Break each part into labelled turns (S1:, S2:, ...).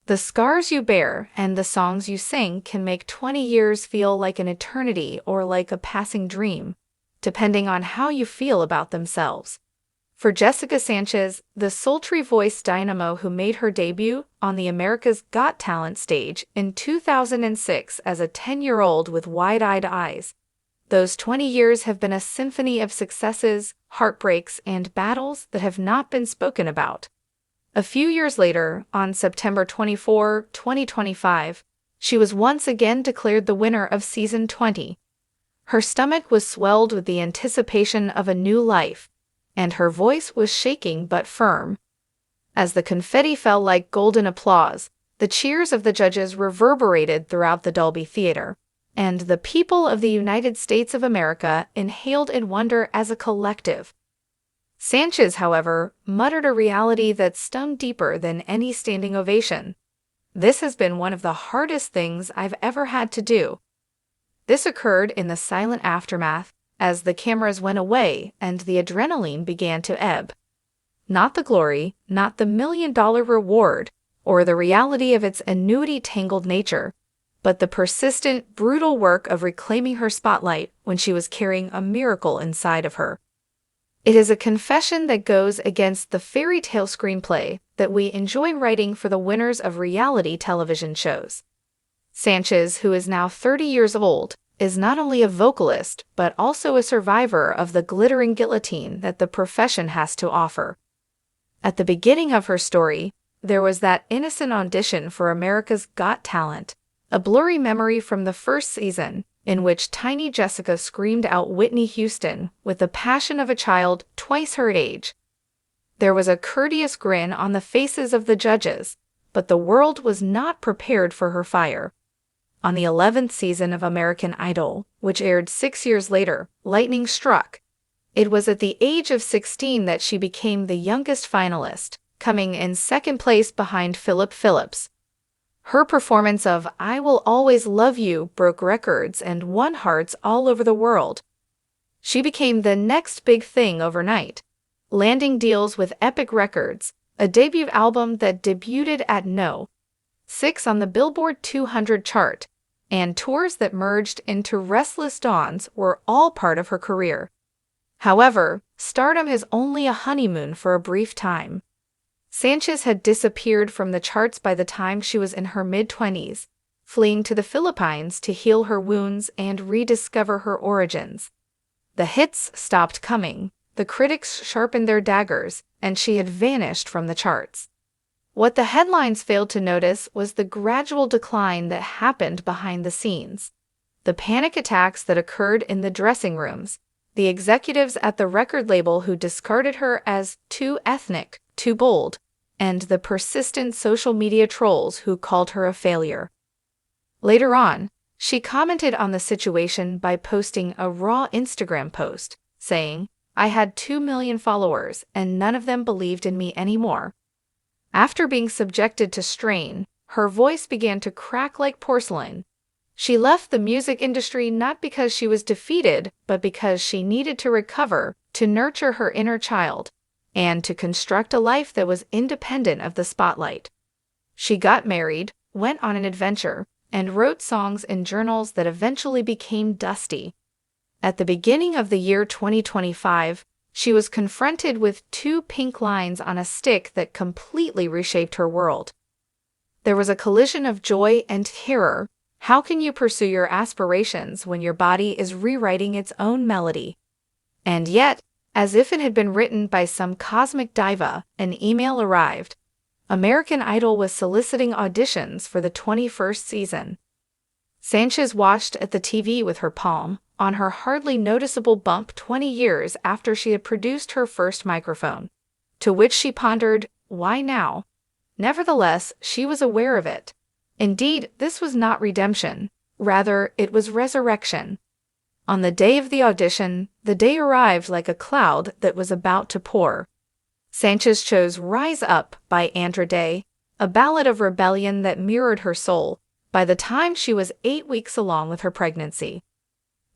S1: The scars you bear and the songs you sing can make 20 years feel like an eternity or like a passing dream, depending on how you feel about themselves. For Jessica Sanchez, the sultry-voiced dynamo who made her debut on the America's Got Talent stage in 2006 as a 10-year-old with wide-eyed eyes, those 20 years have been a symphony of successes, heartbreaks, and battles that have not been spoken about. A few years later, on September 24, 2025, she was once again declared the winner of Season 20. Her stomach was swelled with the anticipation of a new life, and her voice was shaking but firm. As the confetti fell like golden applause, the cheers of the judges reverberated throughout the Dolby Theater, and the people of the United States of America inhaled in wonder as a collective. Sanchez, however, muttered a reality that stung deeper than any standing ovation. "This has been one of the hardest things I've ever had to do." This occurred in the silent aftermath, as the cameras went away and the adrenaline began to ebb. Not the glory, not the million-dollar reward, or the reality of its annuity-tangled nature, but the persistent, brutal work of reclaiming her spotlight when she was carrying a miracle inside of her. It is a confession that goes against the fairy tale screenplay that we enjoy writing for the winners of reality television shows. Sanchez, who is now 30 years old, is not only a vocalist but also a survivor of the glittering guillotine that the profession has to offer. At the beginning of her story, there was that innocent audition for America's Got Talent, a blurry memory from the first season, in which tiny Jessica screamed out Whitney Houston with the passion of a child twice her age. There was a courteous grin on the faces of the judges, but the world was not prepared for her fire. On the 11th season of American Idol, which aired 6 years later, lightning struck. It was at the age of 16 that she became the youngest finalist, coming in second place behind Philip Phillips. Her performance of "I Will Always Love You" broke records and won hearts all over the world. She became the next big thing overnight, landing deals with Epic Records, a debut album that debuted at No. 6 on the Billboard 200 chart, and tours that merged into Restless Dawns were all part of her career. However, stardom is only a honeymoon for a brief time. Sanchez had disappeared from the charts by the time she was in her mid-20s, fleeing to the Philippines to heal her wounds and rediscover her origins. The hits stopped coming, the critics sharpened their daggers, and she had vanished from the charts. What the headlines failed to notice was the gradual decline that happened behind the scenes. The panic attacks that occurred in the dressing rooms, the executives at the record label who discarded her as too ethnic, too bold, and the persistent social media trolls who called her a failure. Later on, she commented on the situation by posting a raw Instagram post, saying, "I had 2 million followers and none of them believed in me anymore." After being subjected to strain, her voice began to crack like porcelain. She left the music industry not because she was defeated, but because she needed to recover, to nurture her inner child, and to construct a life that was independent of the spotlight. She got married, went on an adventure, and wrote songs in journals that eventually became dusty. At the beginning of the year 2025, she was confronted with 2 pink lines on a stick that completely reshaped her world. There was a collision of joy and terror. How can you pursue your aspirations when your body is rewriting its own melody? And yet, as if it had been written by some cosmic diva, an email arrived. American Idol was soliciting auditions for the 21st season. Sanchez watched at the TV with her palm on her hardly noticeable bump 20 years after she had produced her first microphone, to which she pondered, why now? Nevertheless, she was aware of it. Indeed, this was not redemption. Rather, it was resurrection. On the day of the audition, the day arrived like a cloud that was about to pour. Sanchez chose Rise Up by Andra Day, a ballad of rebellion that mirrored her soul, by the time she was 8 weeks along with her pregnancy.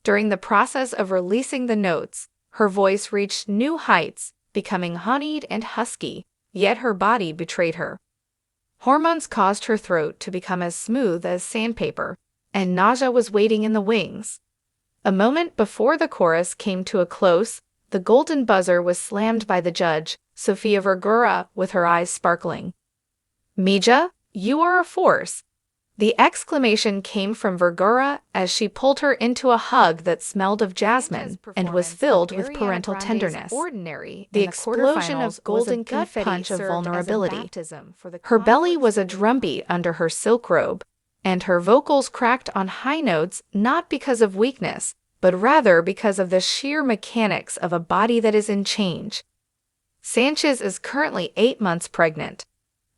S1: During the process of releasing the notes, her voice reached new heights, becoming honeyed and husky, yet her body betrayed her. Hormones caused her throat to become as smooth as sandpaper, and nausea was waiting in the wings. A moment before the chorus came to a close, the golden buzzer was slammed by the judge, Sofia Vergara, with her eyes sparkling. "Mija, you are a force." The exclamation came from Vergara as she pulled her into a hug that smelled of jasmine and was filled with parental tenderness. The explosion of golden confetti punch of vulnerability. Her belly was a drumbeat under her silk robe, and her vocals cracked on high notes not because of weakness, but rather because of the sheer mechanics of a body that is in change. Sanchez is currently 8 months pregnant.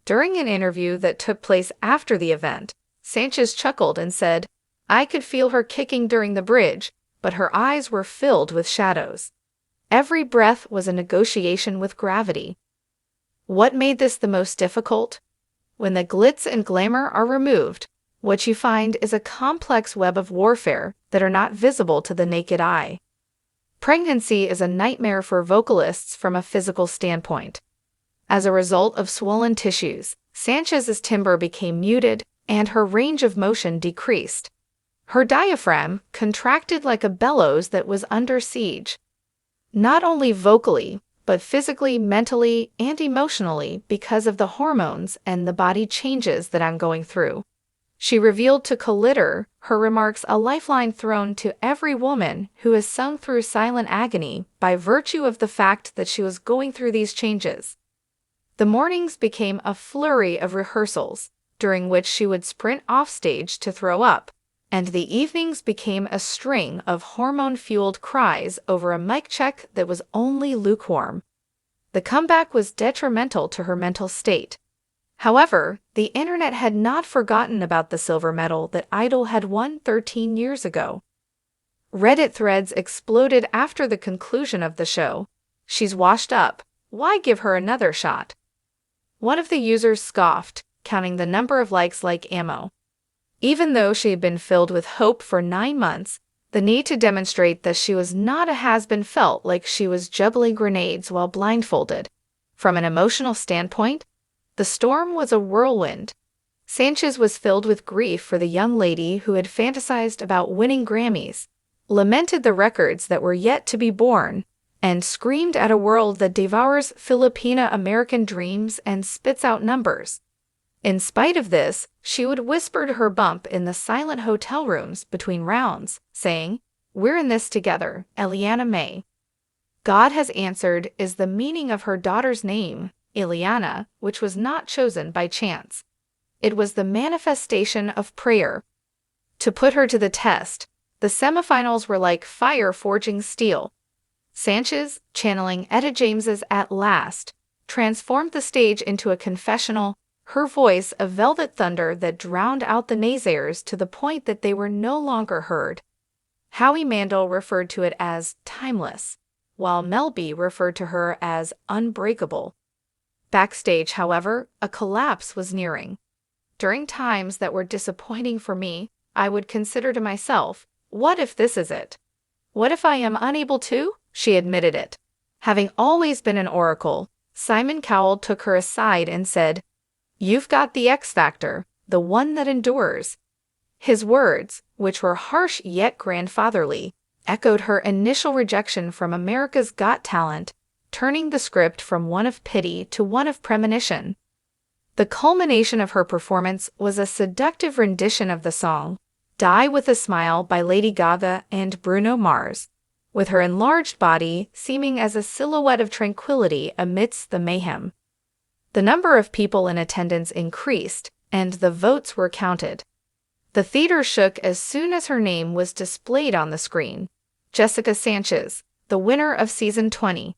S1: During an interview that took place after the event, Sanchez chuckled and said, "I could feel her kicking during the bridge, but her eyes were filled with shadows. Every breath was a negotiation with gravity." What made this the most difficult? When the glitz and glamour are removed, what you find is a complex web of warfare that are not visible to the naked eye. Pregnancy is a nightmare for vocalists from a physical standpoint. As a result of swollen tissues, Sanchez's timbre became muted, and her range of motion decreased. Her diaphragm contracted like a bellows that was under siege. Not only vocally, but physically, mentally, and emotionally because of the hormones and the body changes that I'm going through. She revealed to Collider her remarks a lifeline thrown to every woman who has sung through silent agony by virtue of the fact that she was going through these changes. The mornings became a flurry of rehearsals, during which she would sprint offstage to throw up, and the evenings became a string of hormone-fueled cries over a mic check that was only lukewarm. The comeback was detrimental to her mental state. However, the internet had not forgotten about the silver medal that Idol had won 13 years ago. Reddit threads exploded after the conclusion of the show. "She's washed up. Why give her another shot?" One of the users scoffed, counting the number of likes like ammo. Even though she had been filled with hope for 9 months, the need to demonstrate that she was not a has-been felt like she was juggling grenades while blindfolded. From an emotional standpoint, the storm was a whirlwind. Sanchez was filled with grief for the young lady who had fantasized about winning Grammys, lamented the records that were yet to be born, and screamed at a world that devours Filipina-American dreams and spits out numbers. In spite of this, she would whisper to her bump in the silent hotel rooms between rounds, saying, "We're in this together, Eliana May." "God has answered" is the meaning of her daughter's name, Eliana, which was not chosen by chance. It was the manifestation of prayer. To put her to the test, the semifinals were like fire forging steel. Sanchez, channeling Etta James's At Last, transformed the stage into a confessional, her voice a velvet thunder that drowned out the naysayers to the point that they were no longer heard. Howie Mandel referred to it as timeless, while Mel B referred to her as unbreakable. Backstage, however, a collapse was nearing. During times that were disappointing for me, I would consider to myself, what if this is it? What if I am unable to? She admitted it. Having always been an oracle, Simon Cowell took her aside and said, "You've got the X factor, the one that endures." His words, which were harsh yet grandfatherly, echoed her initial rejection from America's Got Talent, turning the script from one of pity to one of premonition. The culmination of her performance was a seductive rendition of the song, "Die with a Smile" by Lady Gaga and Bruno Mars, with her enlarged body seeming as a silhouette of tranquility amidst the mayhem. The number of people in attendance increased, and the votes were counted. The theater shook as soon as her name was displayed on the screen. Jessica Sanchez, the winner of Season 20.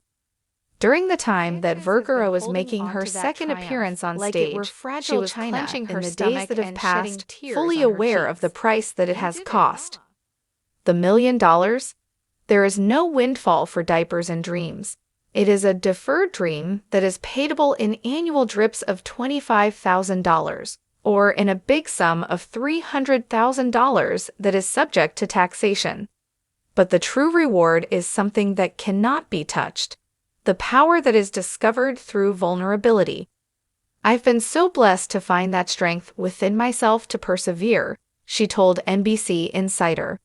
S1: During the time that Vergara was making her second appearance on stage, she was clenching her days that have passed, fully aware of the price that it has cost. The $1 million? There is no windfall for diapers and dreams. It is a deferred dream that is payable in annual drips of $25,000, or in a big sum of $300,000 that is subject to taxation. But the true reward is something that cannot be touched: the power that is discovered through vulnerability. I've been so blessed to find that strength within myself to persevere, she told NBC Insider.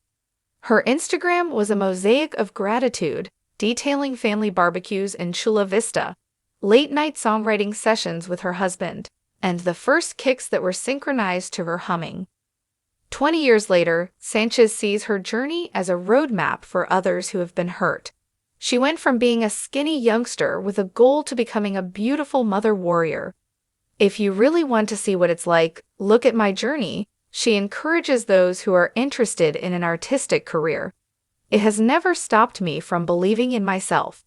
S1: Her Instagram was a mosaic of gratitude, detailing family barbecues in Chula Vista, late-night songwriting sessions with her husband, and the first kicks that were synchronized to her humming. 20 years later, Sanchez sees her journey as a roadmap for others who have been hurt. She went from being a skinny youngster with a goal to becoming a beautiful mother warrior. If you really want to see what it's like, look at my journey, she encourages those who are interested in an artistic career. It has never stopped me from believing in myself.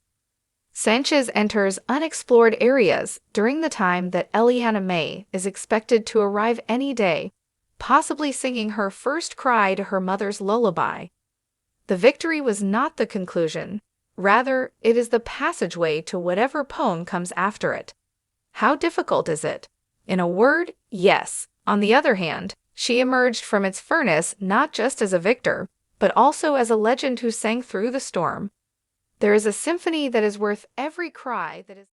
S1: Sanchez enters unexplored areas during the time that Eliana May is expected to arrive any day, possibly singing her first cry to her mother's lullaby. The victory was not the conclusion. Rather, it is the passageway to whatever poem comes after it. How difficult is it? In a word, yes. On the other hand, she emerged from its furnace not just as a victor, but also as a legend who sang through the storm. There is a symphony that is worth every cry that is